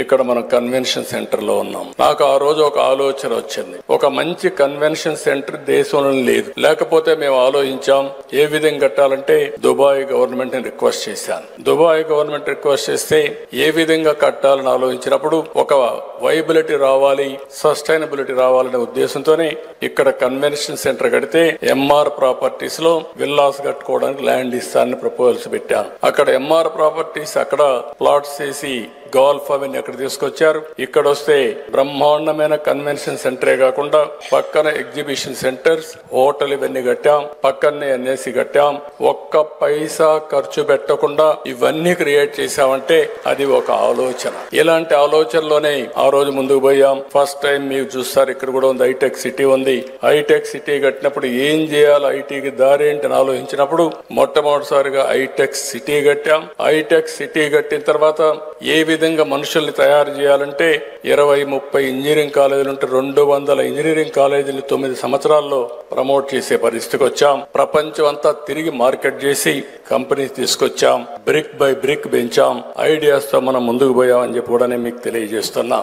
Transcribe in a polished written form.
ఇక్కడ మనం convention centre లో ఉన్నాం. నాకు ఆ రోజు ఒక ఆలోచన వచ్చింది. ఒక మంచి కన్వెన్షన్ సెంటర్ దేశంలో లేదు. లేకపోతే మేము ఆలోచించాం ఏ విధంగా కట్టాలంటే దుబాయ్ గవర్నమెంట్ ని రిక్వెస్ట్ చేశాను. దుబాయ్ గవర్నమెంట్ రిక్వెస్ట్ చేస్తే ఏ విధంగా కట్టాలని ఆలోచించినప్పుడు ఒక వైబిలిటీ రావాలి, సస్టైనబిలిటీ రావాలనే ఉద్దేశంతోనే ఇక్కడ కన్వెన్షన్ సెంటర్ కడితే ఎంఆర్ ప్రాపర్టీస్ లో విల్లాస్ కట్టుకోవడానికి ల్యాండ్ ఇస్తానని ప్రపోజల్స్ పెట్టాను. అక్కడ ఎంఆర్ ప్రాపర్టీస్ అక్కడ ప్లాట్స్ చేసి గోల్ఫ్ అవన్నీ అక్కడ తీసుకొచ్చారు. ఇక్కడ వస్తే బ్రహ్మాండమైన కన్వెన్షన్ సెంటరే కాకుండా పక్కన ఎగ్జిబిషన్ సెంటర్స్, హోటల్ ఇవన్నీ కట్టాం. పక్కనే ఎన్ఏసి కట్టాం. ఒక్క పైసా ఖర్చు పెట్టకుండా ఇవన్నీ క్రియేట్ చేశామంటే అది ఒక ఆలోచన. ఇలాంటి ఆలోచనలోనే ఆ రోజు ముందుకు పోయాం. ఫస్ట్ టైం మీరు చూస్తారు ఇక్కడ కూడా ఉంది, హైటెక్ సిటీ ఉంది. హైటెక్ సిటీ కట్టినప్పుడు ఏం చేయాలి, ఐటీకి దారి ఏంటి అని ఆలోచించినప్పుడు మొట్టమొదటిసారిగా హైటెక్ సిటీ కట్టాం. హైటెక్ సిటీ కట్టిన తర్వాత ఏ విధంగా మనుషుల్ని తయారు చేయాలంటే 20-30 ఇంజనీరింగ్ కాలేజీలు ఉంటే 200 ఇంజనీరింగ్ కాలేజీలు 9 సంవత్సరాల్లో ప్రమోట్ చేసే పరిస్థితికి వచ్చాం. ప్రపంచం అంతా తిరిగి మార్కెట్ చేసి కంపెనీ తీసుకొచ్చాం. బ్రిక్ బై బ్రిక్ పెంచాం. ఐడియాస్ తో మనం ముందుకు పోయామని చెప్పి కూడా మీకు తెలియజేస్తున్నా.